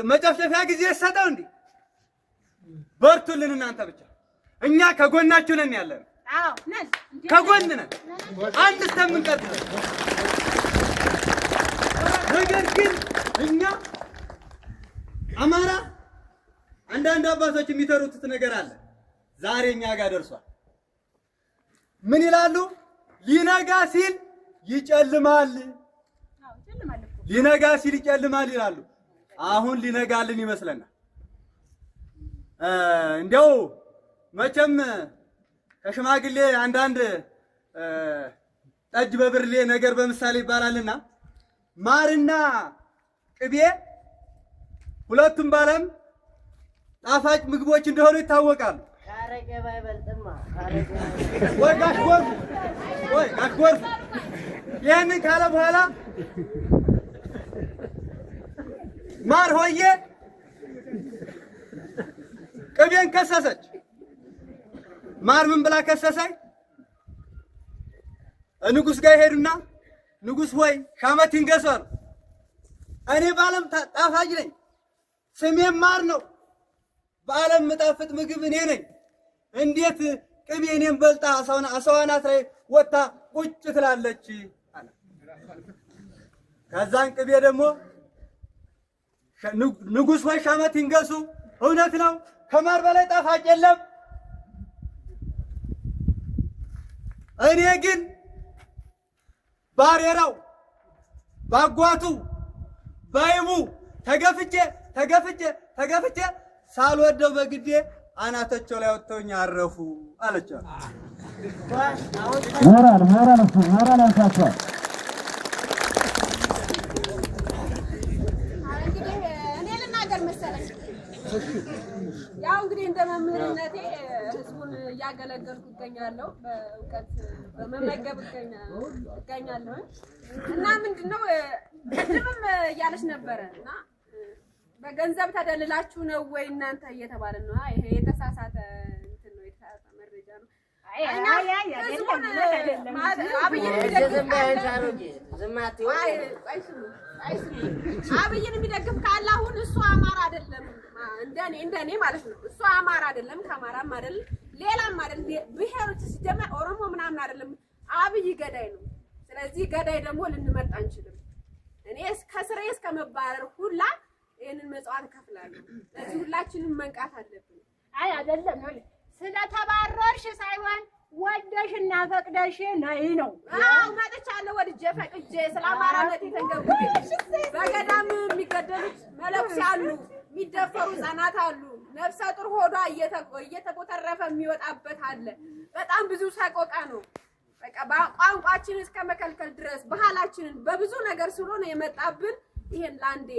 መጨፍጨፊያ ጊዜ ሰጠው እንዴ? በርቱልን እናንተ ብቻ እኛ ከጎናችሁ ነን ያለን። አዎ ነን፣ ከጎን ነን አንድ እስከምንቀጥል። ነገር ግን እኛ አማራ አንዳንድ አባቶች የሚተሩት ነገር አለ። ዛሬ እኛ ጋር ደርሷል። ምን ይላሉ? ሊነጋ ሲል ይጨልማል፣ ሊነጋ ሲል ይጨልማል ይላሉ። አሁን ሊነጋልን ይመስለናል። እንዲያው መቼም ከሽማግሌ አንዳንድ ጠጅ በብርሌ ነገር በምሳሌ ይባላልና ማርና ቅቤ ሁለቱም ባለም ጣፋጭ ምግቦች እንደሆኑ ይታወቃሉ። ወይ ጋሽ ጎርፍ ይህንን ካለ በኋላ ማር ሆዬ ቅቤን ከሰሰች። ማር ምን ብላ ከሰሰኝ? ንጉስ ጋር ሄዱና ንጉስ ሆይ ሻመት ይንገሰር፣ እኔ በዓለም ጣፋጭ ነኝ፣ ስሜም ማር ነው፣ በዓለም ምጣፍጥ ምግብ እኔ ነኝ። እንዴት ቅቤ እኔም በልጣ አሰዋናት ላይ ወጣ ቁጭ ትላለች አለ። ከዛን ቅቤ ደግሞ ንጉስ ሆይ ሻመት ይንገሱ፣ እውነት ነው ከማር በላይ ጣፋጭ የለም። እኔ ግን ባሬራው ባጓቱ ባይሙ ተገፍቼ ሳልወደው በግዴ አናተቸው ላይ ወጥተውኝ አረፉ አለች። ሞራል አንሳቷል። ያው እንግዲህ እንደ መምህርነቴ ህዝቡን እያገለገልኩ እገኛለሁ፣ በእውቀት በመመገብ እገኛለሁ። እና ምንድነው ቅድምም እያለች ነበረ እና በገንዘብ ተደልላችሁ ነው ወይ እናንተ እየተባለ ነው። ይሄ የተሳሳተ እንትን ነው፣ የተሳሳተ መረጃ ነው። አብይን የሚደግፍ ካለ አሁን እሱ አማራ አይደለም፣ እንደኔ ማለት ነው። እሱ አማራ አይደለም፣ ከአማራም አይደለም፣ ሌላም አይደለም፣ ብሔሮች ሲጀመር ኦሮሞ ምናምን አይደለም። አብይ ገዳይ ነው። ስለዚህ ገዳይ ደግሞ ልንመርጥ አንችልም። እኔ ከስሬ እስከመባረር ሁላ ይሄንን መጽዋዕት እከፍላለሁ። ስለዚህ ሁላችንም መንቃት አለብን። አይ አይደለም ስለተባረርሽ ሳይሆን ወደሽና ፈቅደሽ ነይ ነው። አዎ መጥቻለሁ፣ ወድጄ ፈቅጄ ስለ አማራነት የተንገብኩ። በገዳም የሚገደሉት መለኩሴ አሉ፣ የሚደፈሩ ህጻናት አሉ፣ ነፍሰ ጡር ሆዷ እየተቆተረፈ የሚወጣበት አለ። በጣም ብዙ ሰቆቃ ነው። በቃ ቋንቋችንን እስከ መከልከል ድረስ ባህላችንን በብዙ ነገር ስለሆነ የመጣብን። ይሄን ላንዴ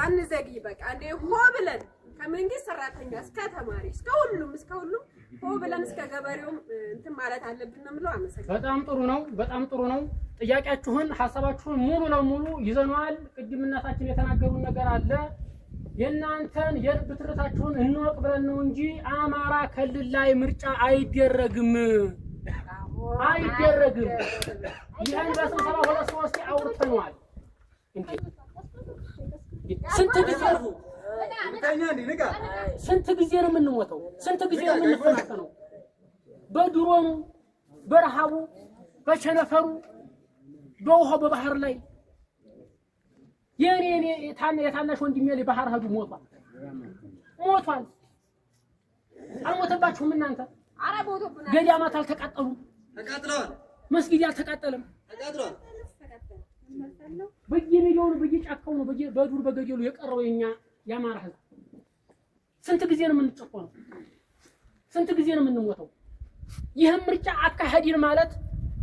አንዘግይ። በቃ አንዴ ሆ ብለን ከመንግስት ሰራተኛ እስከ ተማሪ እስከ ሁሉም ሆ ብለን እስከ ገበሬውም እንትን ማለት አለብን ነው የምለው። አመሰግናለሁ። በጣም ጥሩ ነው። ጥያቄያችሁን ሐሳባችሁን ሙሉ ለሙሉ ይዘናል። ቅድም እናታችን የተናገሩን ነገር አለ። የእናንተን የልብ ትርታችሁን እንወቅ ብለን ነው እንጂ አማራ ክልል ላይ ምርጫ አይደረግም። ይሄን በስብሰባ ሁለት ሶስት አውርተናል። ስንት ጊዜ ነው የምንሞተው? ስንት ጊዜ ነው የምንፈናቀለው? በድሮኑ በረሃቡ በቸነፈሩ በውሃው በባህር ላይ የኔ የታናሽ ወንድሜ ላይ ባህር ሄዱ ሞቷል። አልሞተባችሁም እናንተ? ኧረ ሞቶብናል። ገዳማት አልተቃጠሉም? ተቃጥለዋል። መስጊድ አልተቃጠለም? ተቃጥለዋል። በየሚሊዮኑ በየጫካው ነው በዱር በገደሉ የቀረው የአማራ ህዝብ። ስንት ጊዜ ነው የምንጨቆነው? ስንት ጊዜ ነው የምንሞተው? ይህም ምርጫ አካሄድን ማለት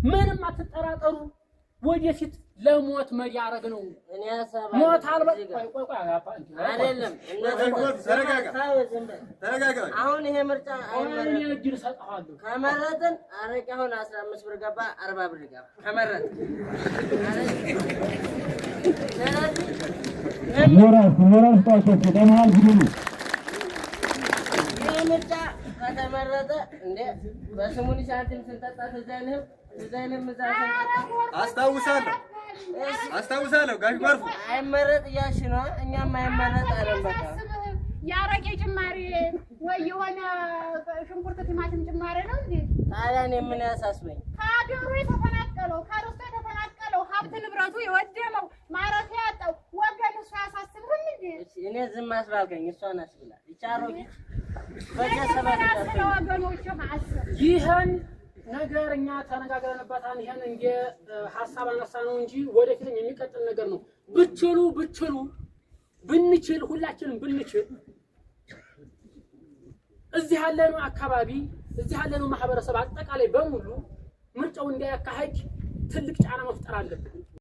ምንም አትጠራጠሩ፣ ወደፊት ለሞት መያረግ ነው። ሞት አይደለም። ተረጋጋ። አሁን ይሄ ምርጫ እኔ እድል ሰጥሃለሁ። ከመረጥን አረቄ አሁን 15 ብር ገባ፣ 40 ብር ገባ። ከመረጥን ሞራል ስጣቸው ደማል ግዱ ይሄ ምርጫ ከተመረጠ እንደ በስሙኒ ሳንቲም ስንጠጣ ተዛይነህ መዛሰን አስታውሳለሁ። አስታውሳለሁ ጋሽ ጎርፉ አይመረጥ እያልሽ ነው። እኛም አይመረጥ አለን። በቃ ያረቄ ጭማሪ ወይ የሆነ ሽንኩርት ቲማቲም ጭማሪ ነው እንዴ? ታዲያ እኔ ምን ያሳስበኝ? ከአገሩ የተፈናቀለው ከርስቱ የተፈናቀለው ሀብት ንብረቱ የወደመው ማረፊያ ያጣው ወገን እሱ ያሳስብህም እንዴ? እኔ ዝም አስባልከኝ እሷን አስብላ ይቻሮ ስለ ወገኖች አስብ። ይህን ነገር እኛ ተነጋግረንበታል። ይሄን እንደ ሐሳብ አነሳ ነው እንጂ ወደፊትም የሚቀጥል ነገር ነው። ብችሉ ብንችል ሁላችንም ብንችል እዚህ ያለነው አካባቢ እዚህ ያለነው ማህበረሰብ አጠቃላይ በሙሉ ምርጫው እንዳያካሂድ ትልቅ ጫና መፍጠር አለብን።